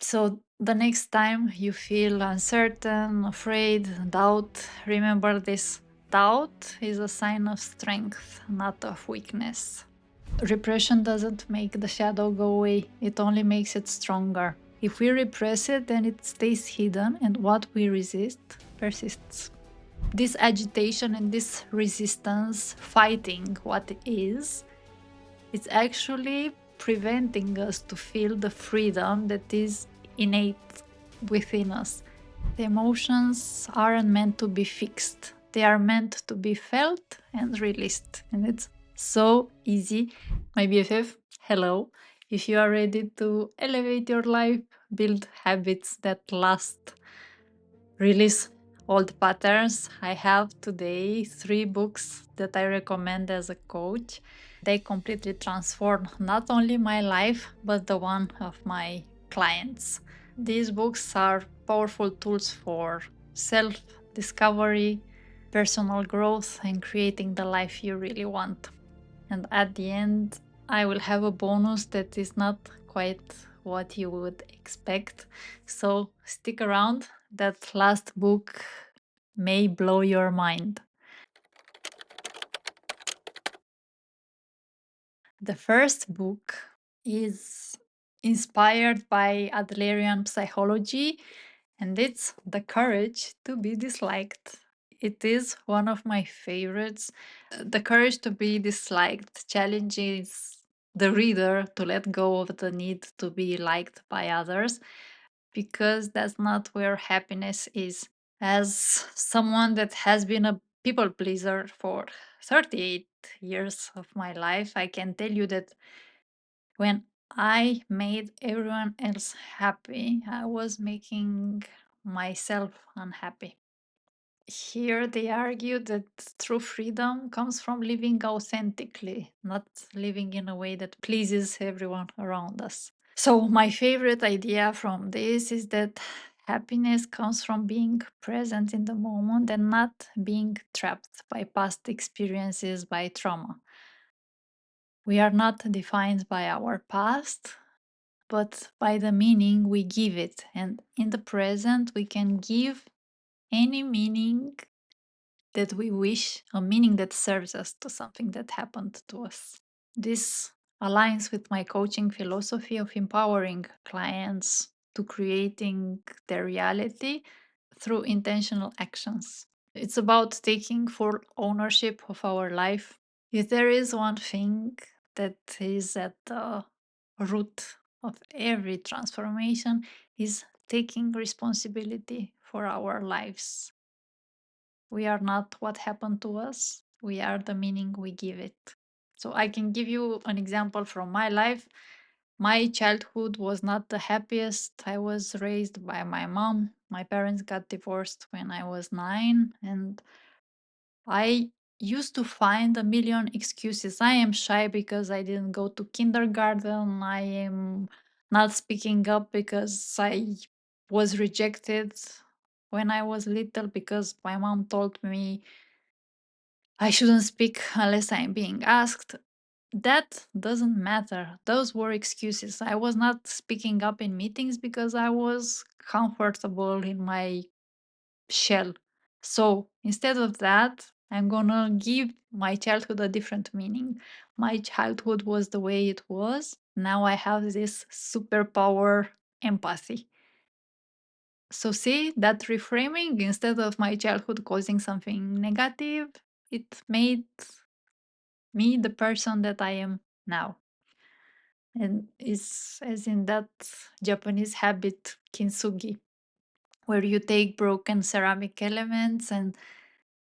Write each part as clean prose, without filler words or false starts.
So the next time you feel uncertain, afraid, doubt, remember this: doubt is a sign of strength, not of weakness. Repression doesn't make the shadow go away, it only makes it stronger. If we repress it, then it stays hidden, and what we resist persists. This agitation and this resistance, fighting what is, it's actually preventing us to feel the freedom that is innate within us. The emotions aren't meant to be fixed, they are meant to be felt and released. And it's so easy. My BFF, hello. If you are ready to elevate your life, build habits that last, release old patterns, I have today 3 books that I recommend as a coach. They completely transform not only my life, but the one of my clients. These books are powerful tools for self discovery, personal growth, and creating the life you really want. And at the end, I will have a bonus that is not quite what you would expect. So stick around. That last book may blow your mind. The first book is inspired by Adlerian psychology, and it's The Courage to Be Disliked. It is one of my favorites. The courage to be disliked challenges the reader to let go of the need to be liked by others, because that's not where happiness is. As someone that has been a people pleaser for 38 years of my life, I can tell you that when I made everyone else happy, I was making myself unhappy. Here they argue that true freedom comes from living authentically, not living in a way that pleases everyone around us. So, my favorite idea from this is that happiness comes from being present in the moment and not being trapped by past experiences, by trauma. We are not defined by our past, but by the meaning we give it. And in the present, we can give any meaning that we wish, a meaning that serves us to something that happened to us. This aligns with my coaching philosophy of empowering clients to creating their reality through intentional actions. It's about taking full ownership of our life. If there is one thing that is at the root of every transformation, is taking responsibility for our lives. We are not what happened to us, we are the meaning we give it. So I can give you an example from my life. My childhood was not the happiest. I was raised by my mom. My parents got divorced when I was 9, and I used to find a million excuses. I am shy because I didn't go to kindergarten. I am not speaking up because I was rejected when I was little, because my mom told me I shouldn't speak unless I'm being asked. That doesn't matter. Those were excuses. I was not speaking up in meetings because I was comfortable in my shell. So instead of that, I'm gonna give my childhood a different meaning. My childhood was the way it was. Now I have this superpower: empathy. So, see that reframing, instead of my childhood causing something negative, it made me the person that I am now. And it's as in that Japanese habit, kintsugi, where you take broken ceramic elements and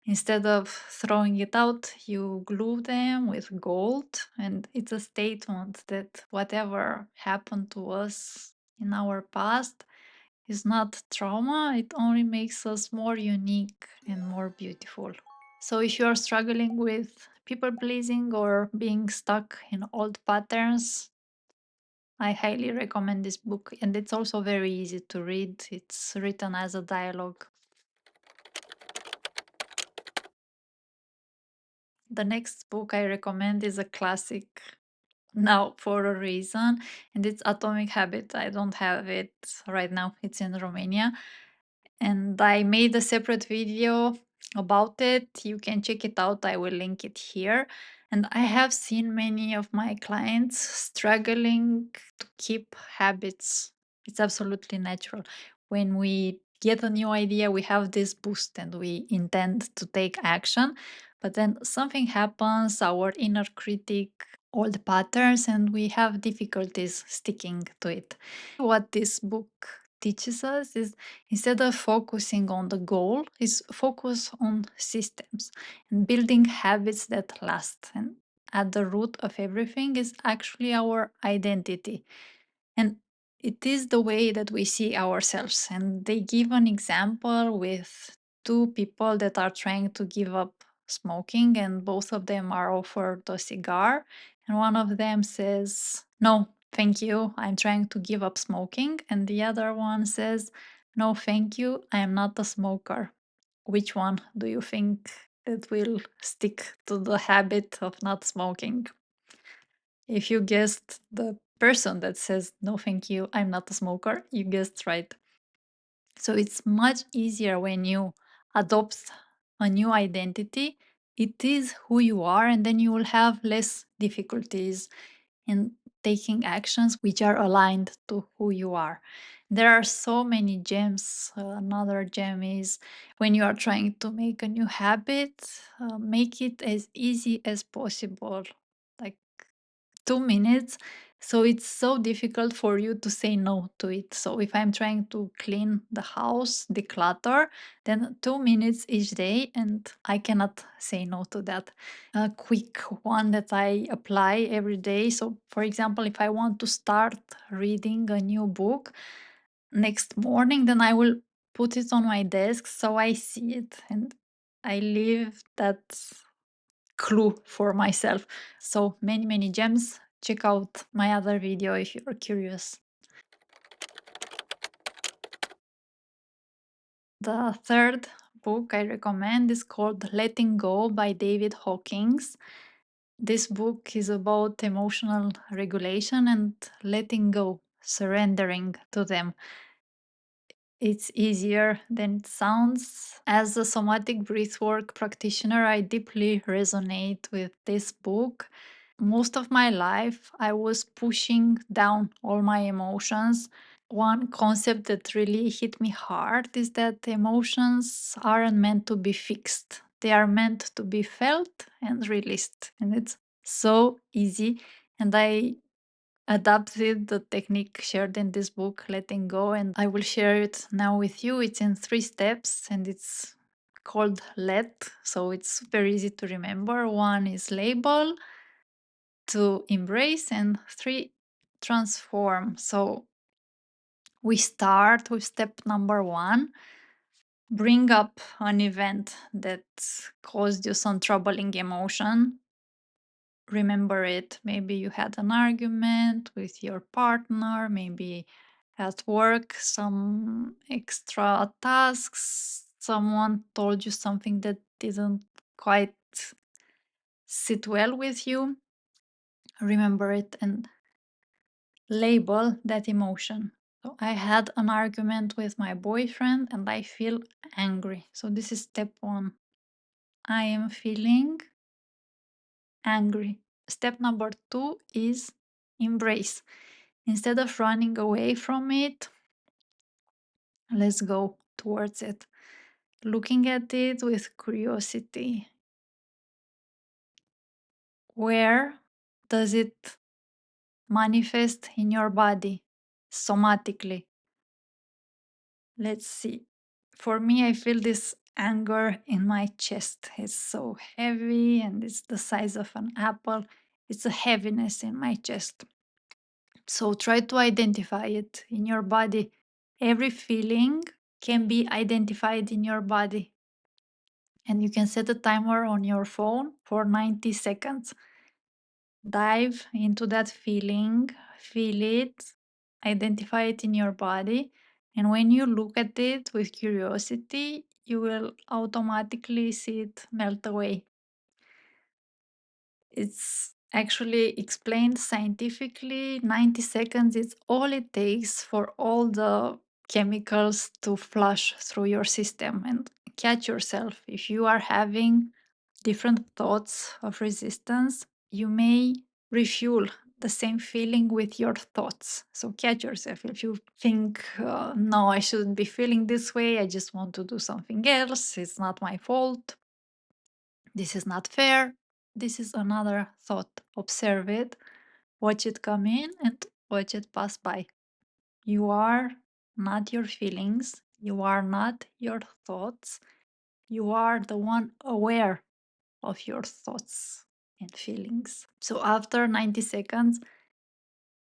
instead of throwing it out, you glue them with gold. And it's a statement that whatever happened to us in our past is not trauma, it only makes us more unique and more beautiful. So, if you are struggling with people pleasing or being stuck in old patterns, I highly recommend this book, and it's also very easy to read. It's written as a dialogue. The next book I recommend is a classic. now for a reason, and it's Atomic Habit. I don't have it right now, it's in Romania. And I made a separate video about it. You can check it out. I will link it here. And I have seen many of my clients struggling to keep habits. It's absolutely natural. When we get a new idea, we have this boost and we intend to take action. But then something happens, our inner critic, old patterns, and we have difficulties sticking to it. What this book teaches us is, instead of focusing on the goal, is focus on systems and building habits that last. And at the root of everything is actually our identity. And it is the way that we see ourselves. And they give an example with two people that are trying to give up smoking, and both of them are offered a cigar. And one of them says, "No, thank you, I'm trying to give up smoking." And the other one says, "No, thank you, I am not a smoker." Which one do you think that will stick to the habit of not smoking? If you guessed the person that says, "No, thank you, I'm not a smoker," you guessed right. So it's much easier when you adopt a new identity. It is who you are, and then you will have less difficulties in taking actions which are aligned to who you are. There are so many gems. Another gem is, when you are trying to make a new habit, make it as easy as possible. Like 2 minutes. So it's so difficult for you to say no to it. So if I'm trying to clean the house, declutter, then 2 minutes each day, and I cannot say no to that. A quick one that I apply every day. So, for example, if I want to start reading a new book next morning, then I will put it on my desk so I see it, and I leave that clue for myself. So many, many gems. Check out my other video if you're curious. The third book I recommend is called Letting Go by David Hawkins. This book is about emotional regulation and letting go, surrendering to them. It's easier than it sounds. As a somatic breathwork practitioner, I deeply resonate with this book. Most of my life, I was pushing down all my emotions. One concept that really hit me hard is that emotions aren't meant to be fixed, they are meant to be felt and released. And it's so easy. And I adapted the technique shared in this book, Letting Go, and I will share it now with you. It's in 3 steps and it's called Let, so it's very easy to remember. One is label, two, embrace, and three, transform. So we start with step number one. Bring up an event that caused you some troubling emotion. Remember it. Maybe you had an argument with your partner, maybe at work, some extra tasks, someone told you something that didn't quite sit well with you. Remember it and label that emotion. So I had an argument with my boyfriend and I feel angry. So this is step one. I am feeling angry. Step number two is embrace. Instead of running away from it, let's go towards it. Looking at it with curiosity. Where does it manifest in your body somatically? Let's see. For me, I feel this anger in my chest. It's so heavy and it's the size of an apple. It's a heaviness in my chest. So try to identify it in your body. Every feeling can be identified in your body. And you can set a timer on your phone for 90 seconds. Dive into that feeling, feel it, identify it in your body. And when you look at it with curiosity, you will automatically see it melt away. It's Actually, explained scientifically, 90 seconds is all it takes for all the chemicals to flush through your system and catch yourself. If you are having different thoughts of resistance, you may refuel the same feeling with your thoughts. So catch yourself. If you think, no, I shouldn't be feeling this way, I just want to do something else, it's not my fault, this is not fair, this is another thought. Observe it, watch it come in, and watch it pass by. You are not your feelings, you are not your thoughts, you are the one aware of your thoughts and feelings. So after 90 seconds,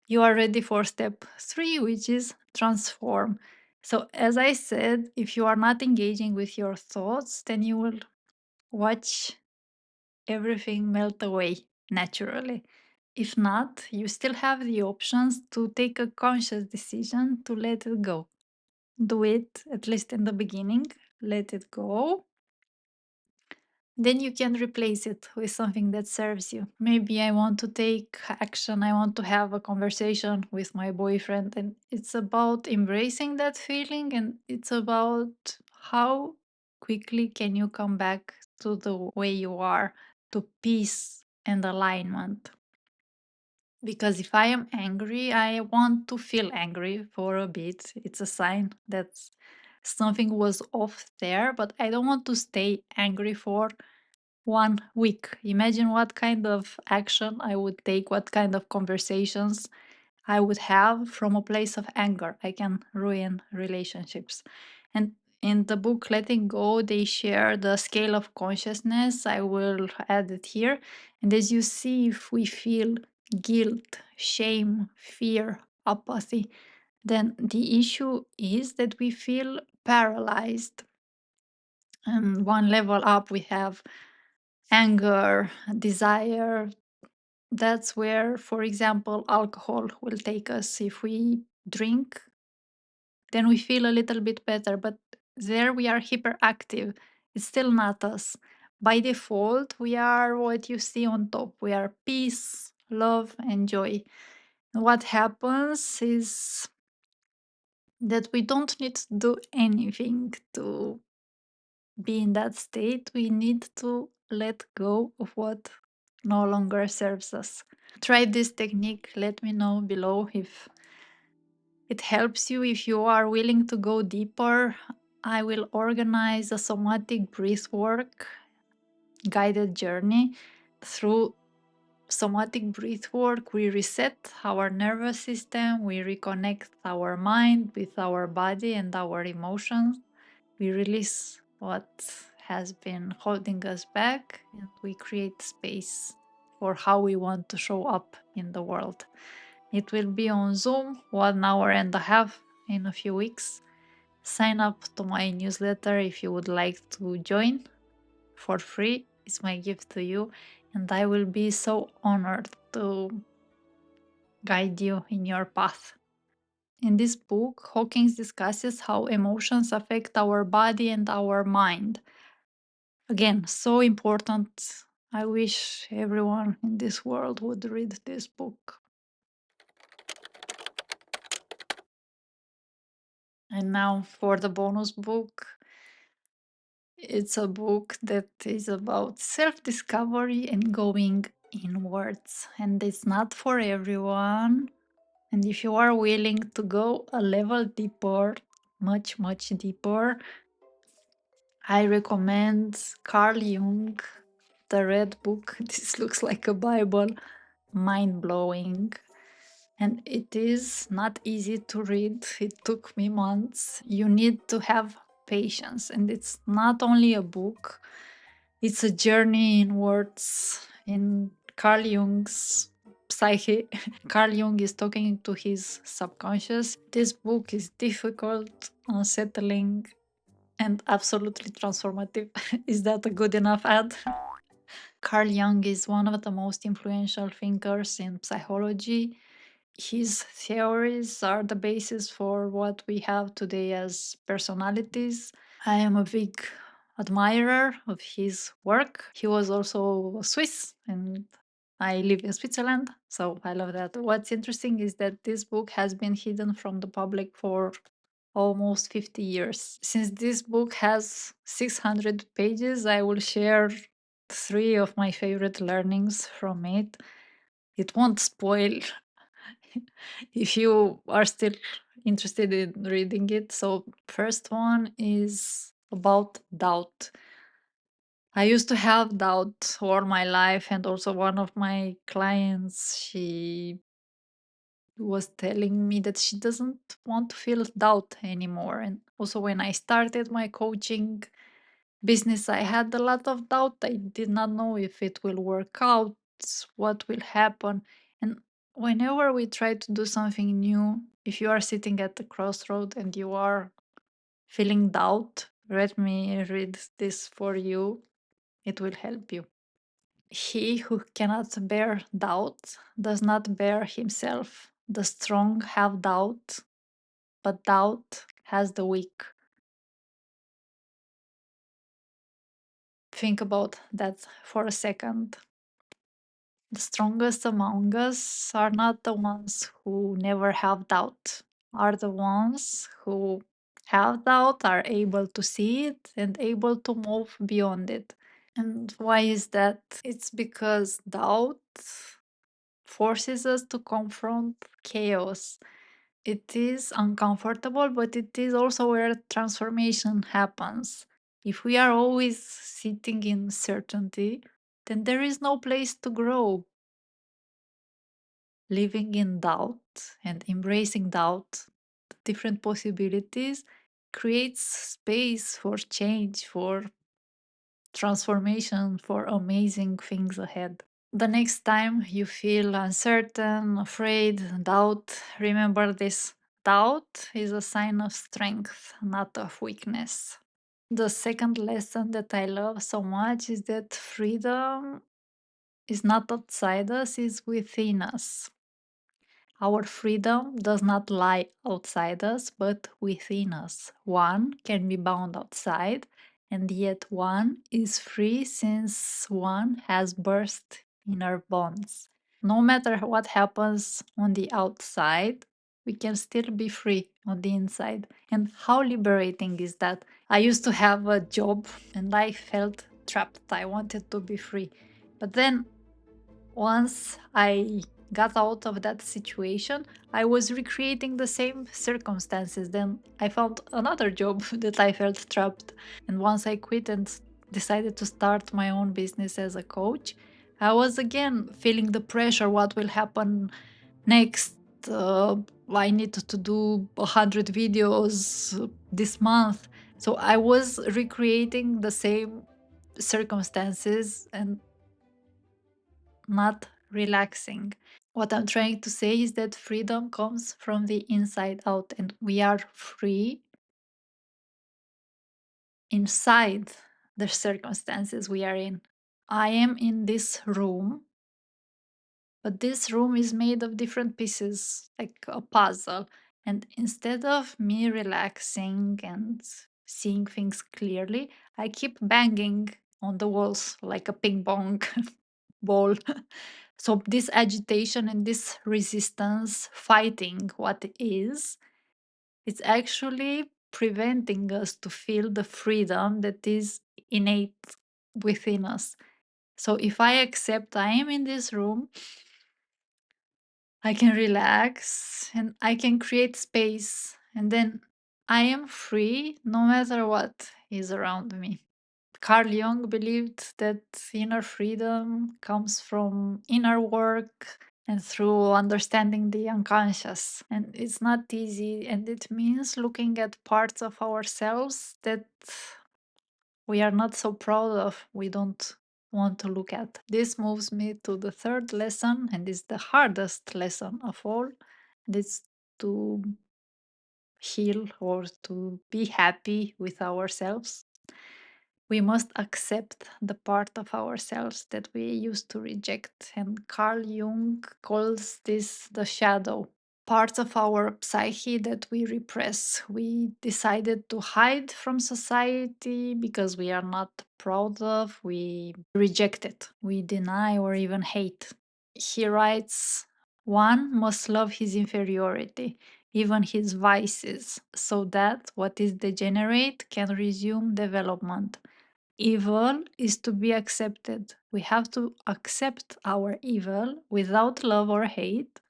you are ready for step 3, which is transform. So, as I said, if you are not engaging with your thoughts, then you will watch everything melt away naturally. If not, you still have the options to take a conscious decision to let it go. Do it, at least in the beginning, let it go. Then you can replace it with something that serves you. Maybe I want to take action, I want to have a conversation with my boyfriend, and it's about embracing that feeling, and it's about how quickly can you come back to the way you are, to peace and alignment. Because if I am angry, I want to feel angry for a bit. It's a sign that something was off there, but I don't want to stay angry for 1 week. Imagine what kind of action I would take, what kind of conversations I would have from a place of anger. I can ruin relationships. And in the book Letting Go, they share the scale of consciousness. I will add it here. And as you see, if we feel guilt, shame, fear, apathy, then the issue is that we feel paralyzed. And one level up, we have anger, desire. That's where, for example, alcohol will take us. If we drink, then we feel a little bit better, but there we are hyperactive. It's still not us. By default, we are what you see on top. We are peace, love, and joy. What happens is that we don't need to do anything to be in that state. We need to let go of what no longer serves us. Try this technique. Let me know below if it helps you. If you are willing to go deeper, I will organize a somatic breath work guided journey. Through somatic breath work, we reset our nervous system, we reconnect our mind with our body and our emotions. We release what has been holding us back, and we create space for how we want to show up in the world. It will be on Zoom, 1 hour and a half in a few weeks. Sign up to my newsletter if you would like to join for free. It's my gift to you, and I will be so honored to guide you in your path. In this book, Hawkins discusses how emotions affect our body and our mind. Again, so important. I wish everyone in this world would read this book. And now for the bonus book. It's a book that is about self discovery and going inwards. And it's not for everyone. And if you are willing to go a level deeper, much, much deeper, I recommend Carl Jung, the Red Book. This looks like a Bible, mind blowing. And it is not easy to read. It took me months. You need to have patience. And it's not only a book, it's a journey inwards in Carl Jung's psyche. Carl Jung is talking to his subconscious. This book is difficult, unsettling, and absolutely transformative. Is that a good enough ad? Carl Jung is one of the most influential thinkers in psychology. His theories are the basis for what we have today as personalities. I am a big admirer of his work. He was also Swiss, and I live in Switzerland, so I love that. What's interesting is that this book has been hidden from the public for almost 50 years. Since this book has 600 pages, I will share three of my favorite learnings from it. It won't spoil if you are still interested in reading it. So, first one is about doubt. I used to have doubt all my life, and also one of my clients, she was telling me that she doesn't want to feel doubt anymore. And also, when I started my coaching business, I had a lot of doubt. I did not know if it will work out, what will happen. And whenever we try to do something new, if you are sitting at the crossroad and you are feeling doubt, let me read this for you. It will help you. He who cannot bear doubt does not bear himself. The strong have doubt, but doubt has the weak. Think about that for a second. The strongest among us are not the ones who never have doubt, are the ones who have doubt, are able to see it, and able to move beyond it. And why is that? It's because doubt forces us to confront chaos. It is uncomfortable, but it is also where transformation happens. If we are always sitting in certainty, then there is no place to grow. Living in doubt and embracing doubt, the different possibilities, creates space for change, for transformation, for amazing things ahead. The next time you feel uncertain, afraid, doubt, remember this. Doubt is a sign of strength, not of weakness. The second lesson that I love so much is that freedom is not outside us, it's within us. Our freedom does not lie outside us, but within us. One can be bound outside, and yet one is free since one has burst inner bonds. No matter what happens on the outside, we can still be free on the inside. And how liberating is that? I used to have a job and I felt trapped. I wanted to be free. But then once I got out of that situation, I was recreating the same circumstances. Then I found another job that I felt trapped. And once I quit and decided to start my own business as a coach, I was again feeling the pressure. What will happen next? I need to do 100 videos this month. So I was recreating the same circumstances and not relaxing. What I'm trying to say is that freedom comes from the inside out, and we are free inside the circumstances we are in. I am in this room, but this room is made of different pieces, like a puzzle. And instead of me relaxing and seeing things clearly, I keep banging on the walls like a ping pong ball. So, this agitation and this resistance fighting what is, it's actually preventing us to feel the freedom that is innate within us. So, if I accept I am in this room, I can relax and I can create space, and then I am free no matter what is around me. Carl Jung believed that inner freedom comes from inner work and through understanding the unconscious. And it's not easy, and it means looking at parts of ourselves that we are not so proud of, we don't want to look at. This moves me to the third lesson, and is the hardest lesson of all. And it's to heal or to be happy with ourselves. We must accept the part of ourselves that we used to reject. And Carl Jung calls this the shadow. Parts of our psyche that we repress. We decided to hide from society because we are not proud of, we reject it, we deny or even hate. He writes, one must love his inferiority, even his vices, so that what is degenerate can resume development. Evil is to be accepted. We have to accept our evil without love or hate,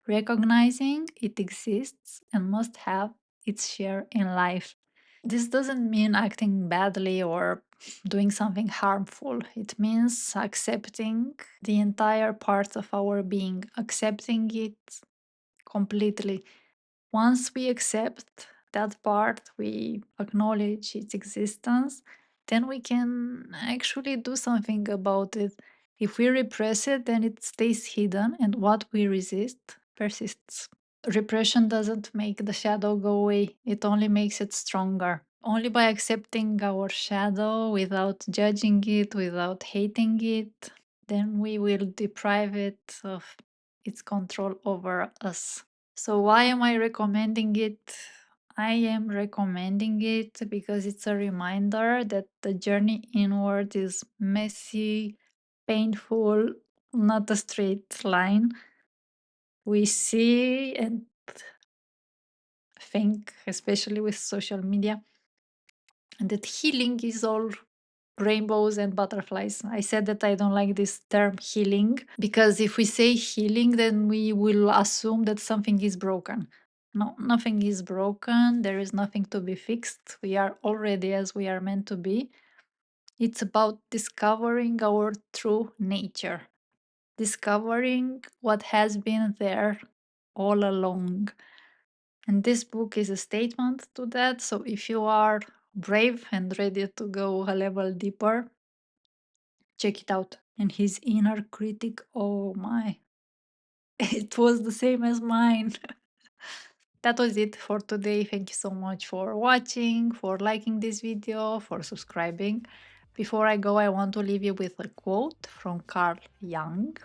recognizing it exists and must have its share in life. This doesn't mean acting badly or doing something harmful. It means accepting the entire part of our being, accepting it completely. Once we accept that part, we acknowledge its existence, then we can actually do something about it. If we repress it, then it stays hidden, and what we resist persists. Repression doesn't make the shadow go away, it only makes it stronger. Only by accepting our shadow without judging it, without hating it, then we will deprive it of its control over us. So, why am I recommending it? I am recommending it because it's a reminder that the journey inward is messy, painful, not a straight line. We see and think, especially with social media, that healing is all rainbows and butterflies. I said that I don't like this term healing because if we say healing, then we will assume that something is broken. No, nothing is broken. There is nothing to be fixed. We are already as we are meant to be. It's about discovering our true nature, discovering what has been there all along. And this book is a statement to that. So if you are brave and ready to go a level deeper, check it out. And his inner critic, oh my, it was the same as mine. That was it for today. Thank you so much for watching, for liking this video, for subscribing. Before I go, I want to leave you with a quote from Carl Jung.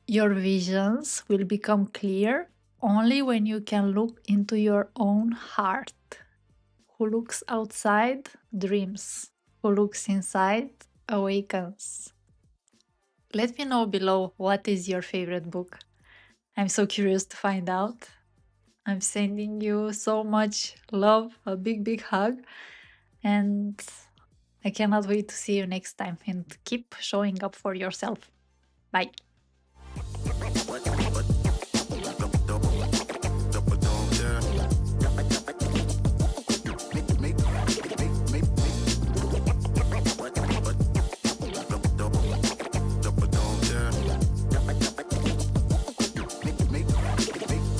Your visions will become clear only when you can look into your own heart. Who looks outside dreams. Who looks inside awakens. Let me know below what is your favorite book. I'm so curious to find out. I'm sending you so much love, a big, big hug, and I cannot wait to see you next time and keep showing up for yourself. Bye.